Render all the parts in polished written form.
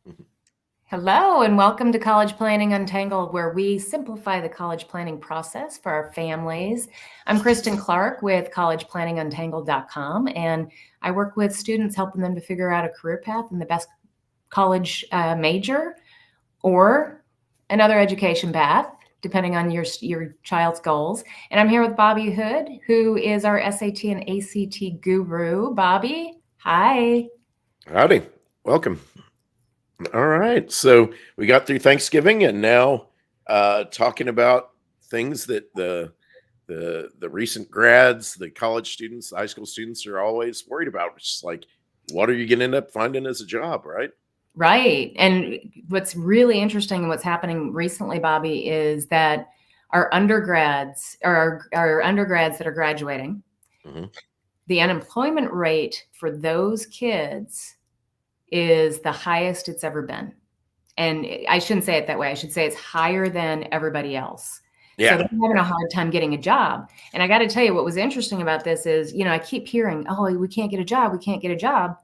Mhm. Hello, and welcome to College Planning Untangled, where we simplify the college planning process for our families. I'm Kristin Clark with collegeplanningунtangled.com, and I work with students helping them to figure out a career path and the best college major or another education path, depending on your child's goals. And I'm here with Bobby Hood, who is our SAT and ACT guru. Bobby, hi. Howdy. Welcome. All right. So we got through Thanksgiving and now talking about things that the recent grads, the college students, high school students are always worried about, which is like, what are you going to end up finding as a job, right? Right. And what's really interesting and what's happening recently, Bobby, is that our undergrads or our undergrads that are graduating, Hmm. the unemployment rate for those kids is the highest it's ever been. And I shouldn't say it that way. I should say it's higher than everybody else. So Yeah. they're having a hard time getting a job. And I got to tell you, what was interesting about this is, I keep hearing, oh, we can't get a job. We can't get a job.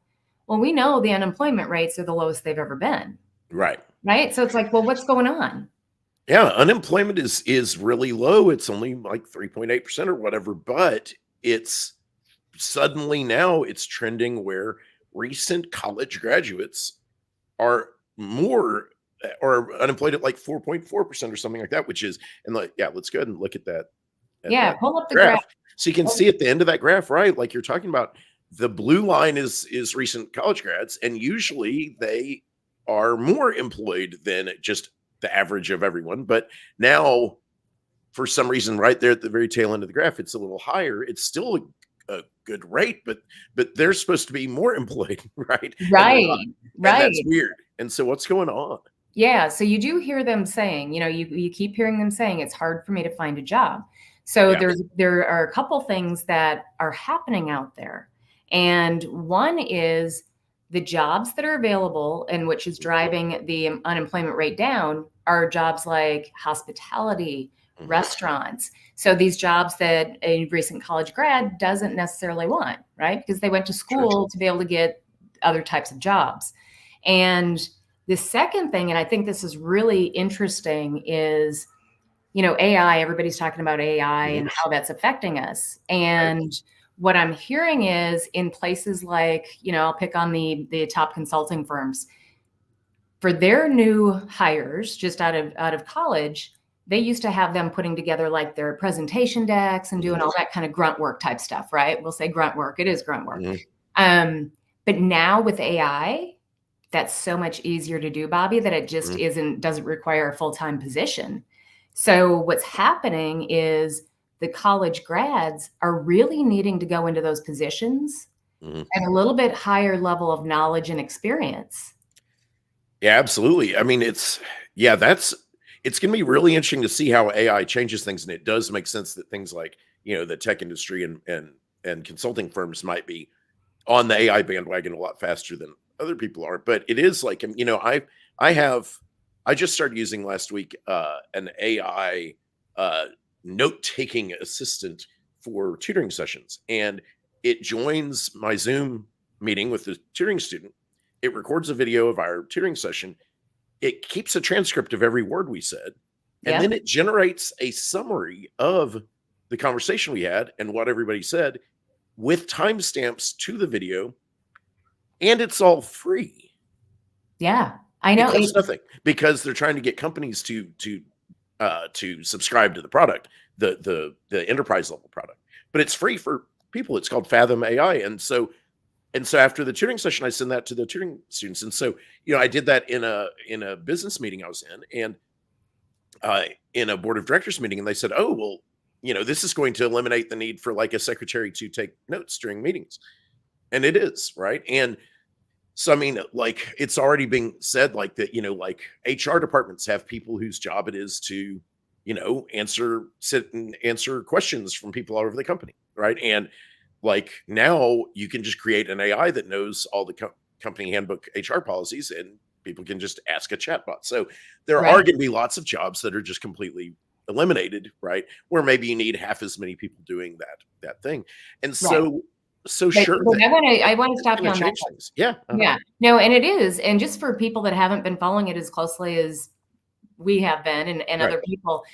Well, we know the unemployment rates are the lowest they've ever been. Right. Right? So it's like, well, what's going on? Yeah. Unemployment is really low. It's only like 3.8% or whatever, but it's suddenly now it's trending where recent college graduates are more or unemployed at like 4.4% or something like that, which is, and like, yeah, let's go ahead and look at Yeah, that pull up the graph. graph. So you can see at the end of that graph, right? Like you're talking about, the blue line is recent college grads, and usually they are more employed than just the average of everyone. But now, for some reason, right there at the very tail end of the graph, it's a little higher. It's still a good rate, but they're supposed to be more employed, right? And they're not, Right, and that's right. weird. And so, what's going on? Yeah, so you do hear them saying, you keep hearing them saying it's hard for me to find a job. So Yeah. there are a couple things that are happening out there. And one is the jobs that are available and which is driving the unemployment rate down are jobs like hospitality, Mhm. restaurants. So these jobs that a recent college grad doesn't necessarily want, right? Because they went to Sure. school to be able to get other types of jobs. And the second thing, and I think this is really interesting, is AI. Everybody's talking about AI Mhm. and how that's affecting us. Right. And what I'm hearing is in places like, I'll pick on the top consulting firms for their new hires just out of college. They used to have them putting together like their presentation decks and doing Mhm. all that kind of grunt work type stuff, right? We'll say grunt work. It is grunt work. Mhm. But now with AI, that's so much easier to do, Bobby, that it just Mhm. doesn't require a full-time position. So what's happening is the college grads are really needing to go into those positions Mhm. at a little bit higher level of knowledge and experience. Yeah, absolutely. I mean, yeah, it's going to be really interesting to see how AI changes things, and it does make sense that things like the tech industry and consulting firms might be on the AI bandwagon a lot faster than other people are. But it is like, I have I just started using last week an AI uh, note taking assistant for tutoring sessions, and it joins my Zoom meeting with the tutoring student. It records a video of our tutoring session. It keeps a transcript of every word we said, and Yep. then it generates a summary of the conversation we had and what everybody said with timestamps to the video, and it's all free. Yeah. I It know. costs nothing because they're trying to get companies to subscribe to the product, the enterprise level product. But it's free for people. It's called Fathom AI, and so after the tutoring session, I send that to the tutoring students. And so I did that in a business meeting I was in, and in a board of directors meeting, and they said, "Oh, well, this is going to eliminate the need for like a secretary to take notes during meetings." And it is, right? And so, I mean, like, it's already being said, like that, like HR departments have people whose job it is to, sit and answer questions from people all over the company, right? And like now, you can just create an AI that knows all the company handbook HR policies, and people can just ask a chatbot. So there are Right. going to be lots of jobs that are just completely eliminated, right? Where maybe you need half as many people doing that thing, and Right. so But sure but that I wanna it's stop going you to on that. change things. Yeah. Yeah. No, and it is, and just for people that haven't been following it as closely as we have been and Right. other people,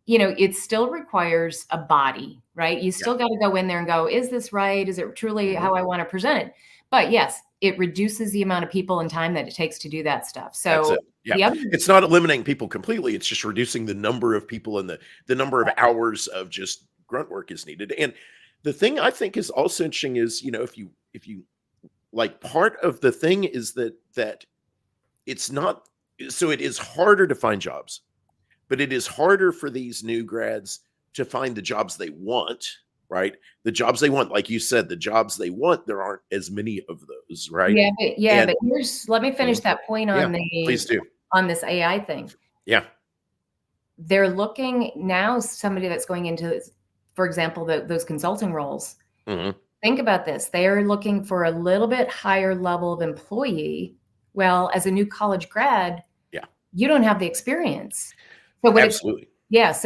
it still requires a body, right? You Yeah. still gotta go in there and go, "Is this right? Is it truly Mhm. how I wanna present it?" But yes, it reduces the amount of people and time that it takes to do that stuff. That's So it. Yeah. the other It's not eliminating people completely. It's just reducing the number of people and the number of hours of just grunt work is needed. And the thing I think is also interesting is, if you like, part of the thing is that it's not, so it is harder to find jobs, but it is harder for these new grads to find the jobs they want, right? The jobs they want, like you said, the jobs they want, there aren't as many of those, right? yeah, And but let me finish Mhm. that point Yeah, on please do. this AI thing. Yeah. They're looking now, somebody that's going into, for example, those consulting roles. Mhm. Think about this. They're looking for a little bit higher level of employee. Well, as a new college grad, Yeah, you don't have the experience. So absolutely.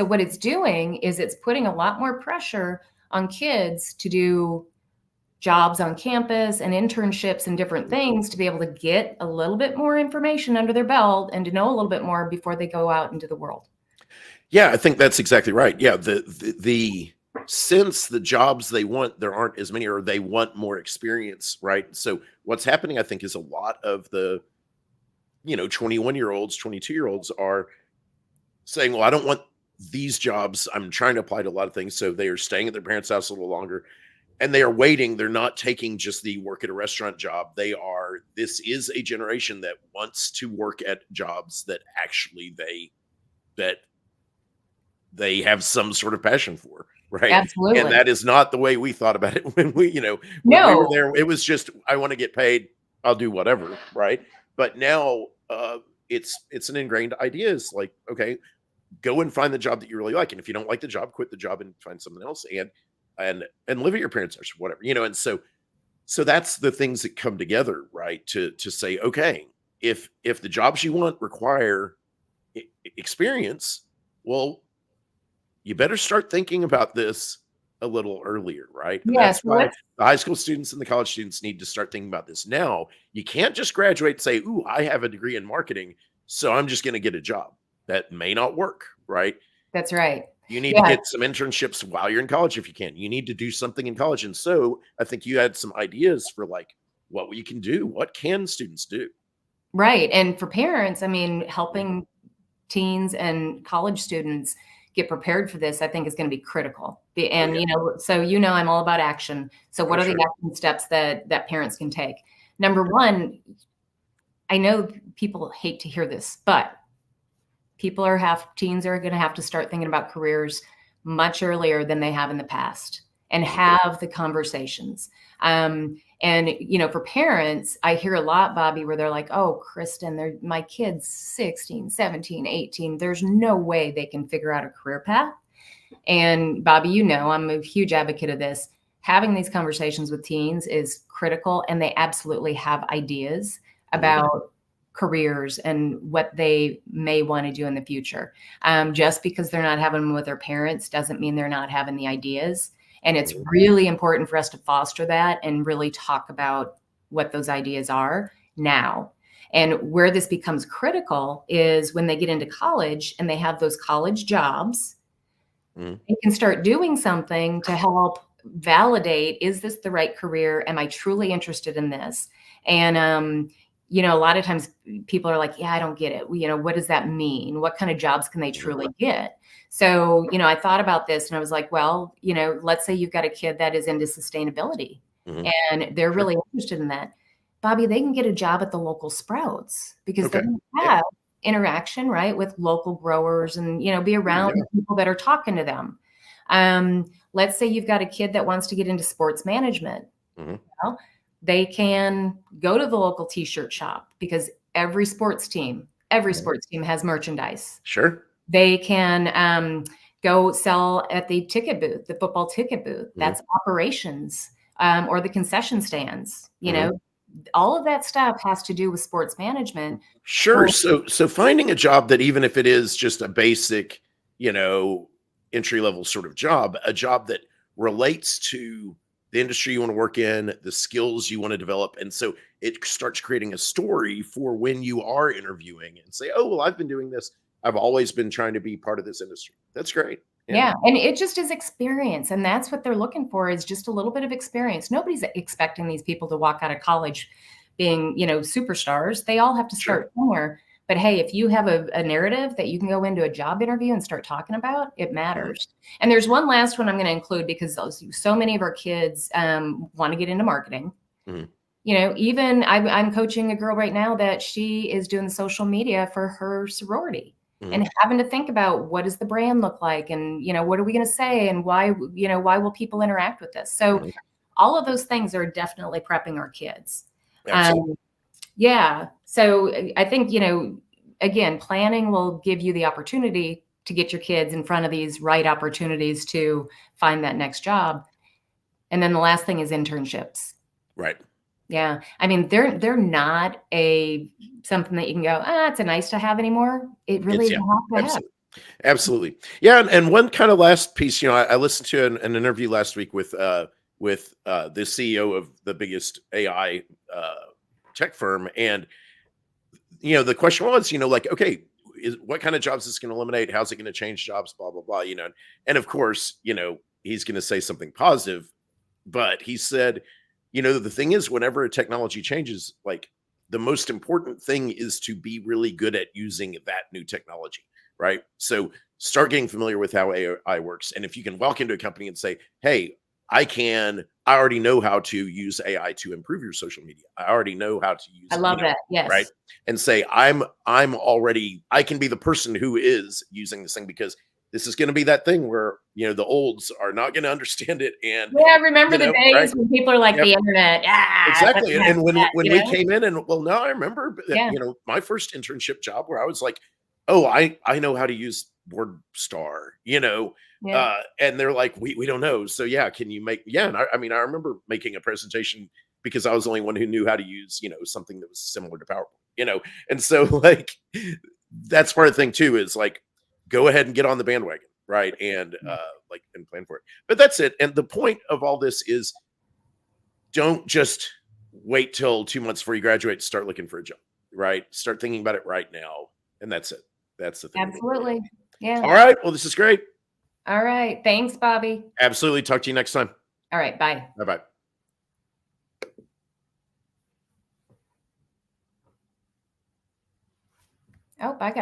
what it's doing is it's putting a lot more pressure on kids to do jobs on campus and internships and different Mhm. things to be able to get a little bit more information under their belt and to know a little bit more before they go out into the world. Yeah, I think that's exactly right. Yeah, the since the jobs they want, there aren't as many, or they want more experience, right? So what's happening, I think, is a lot of the 21-year-olds, 22-year-olds are saying, "Well, I don't want these jobs. I'm trying to apply to a lot of things." So they are staying at their parents' house a little longer, and they are waiting. They're not taking just the work at a restaurant job. This is a generation that wants to work at jobs that actually that they have some sort of passion for, right? And Absolutely. that is not the way we thought about it when we were No. there. It was just, I want to get paid, I'll do whatever, right? But now it's an ingrained idea. Is like, okay, go and find the job that you really like. And if you don't like the job, quit the job and find something else, and live at your parents' house, whatever. And so that's the things that come together, right? To say, okay, if the jobs you want require experience, well, you better start thinking about this a little earlier, right? And Yeah, that's so why let's the high school students and the college students need to start thinking about this now. You can't just graduate and say, "Ooh, I have a degree in marketing, so I'm just going to get a job." That may not work, right? That's right. You need to Yeah. get some internships while you're in college if you can. You need to do something in college. And so I think you had some ideas for, like, what we can do. What can students do? Right, and for parents, I mean, Mhm. helping teens and college students get prepared for this, I think is gonna be critical. Oh, And, yeah. so I'm all about action. So Oh, what are the sure. action steps that parents can take? Number 1, I know people hate to hear this, but teens are gonna have to start thinking about careers much earlier than they have in the past and Mhm. have the conversations. And for parents, I hear a lot, Bobby, where they're like, "Oh, Kristen, my kid's 16, 17, 18. There's no way they can figure out a career path." And Bobby, I'm a huge advocate of this. Having these conversations with teens is critical, and they absolutely have ideas Mhm. about careers and what they may want to do in the future. Just because they're not having them with their parents doesn't mean they're not having the ideas. And it's Mhm. really important for us to foster that and really talk about what those ideas are now. And where this becomes critical is when they get into college and they have those college jobs, Mhm. you can start doing something to help validate, is this the right career? Am I truly interested in this? And, a lot of times people are like, yeah, I don't get it. What does that mean? What kind of jobs can they Mhm. truly get? So, I thought about this and I was like, well, let's say you've got a kid that is into sustainability Mhm. and they're Sure. really interested in that. Bobby, they can get a job at the local Sprouts because they Okay. Yeah. have interaction, right, with local growers and, be around Yeah. the people that are talking to them. Let's say you've got a kid that wants to get into sports management. Mhm. Well, they can go to the local t-shirt shop because every Mhm. sports team has merchandise. Sure. They can go sell at the ticket booth, the football ticket booth. Mhm. That's operations, or the concession stands. Mhm. All of that stuff has to do with sports management. Sure. Well, So finding a job that, even if it is just a basic, entry level sort of job, a job that relates to the industry you want to work in, the skills you want to develop. And so it starts creating a story for when you are interviewing and say, oh, well, I've been doing this. I've always been trying to be part of this industry. That's great. Yeah, and it just is experience, and that's what they're looking for, is just a little bit of experience. Nobody's expecting these people to walk out of college being, superstars. They all have to start somewhere. But hey, if you have a narrative that you can go into a job interview and start talking about, it matters. And there's one last one I'm going to include, because so many of our kids want to get into marketing. Even I'm coaching a girl right now that she is doing the social media for her sorority. And having to think about, what does the brand look like, and what are we going to say, and why will people interact with this? So all of those things are definitely prepping our kids. Yeah. So I think, again, planning will give you the opportunity to get your kids in front of these right opportunities to find that next job. And then the last thing is internships. Right. Yeah. I mean, they're not something that you can go, it's a nice to have anymore. It really is a have to have. Absolutely. Yeah. And one kind of last piece, I listened to an interview last week with the CEO of the biggest AI tech firm. And, the question was, okay, what kind of jobs is this going to eliminate? How's it going to change jobs? Blah, blah, blah, and of course, he's going to say something positive, but he said, the thing is, whenever a technology changes, like, the most important thing is to be really good at using that new technology, right? So start getting familiar with how AI works. And if you can walk into a company and say, hey, I already know how to use AI to improve your social media. I already know how to use I love that. Yes. Right. And say, I can be the person who is using this thing, because this is going to be that thing where, the olds are not going to understand it. And remember the days when people are like, the internet. Exactly. And when we came in, and now I remember that, my first internship job, where I was like, oh, I know how to use WordStar, and they're like, we don't know. So can you make, and I remember making a presentation because I was the only one who knew how to use, something that was similar to PowerPoint, and so, like, that's part of the thing too, is like, go ahead and get on the bandwagon, right? And and plan for it. But that's it. And the point of all this is, don't just wait till 2 months before you graduate to start looking for a job, right? Start thinking about it right now. And that's it. That's the thing. Absolutely. Yeah. All right. Well, this is great. All right. Thanks, Bobby. Absolutely. Talk to you next time. All right. Bye. Bye-bye. Oh, I got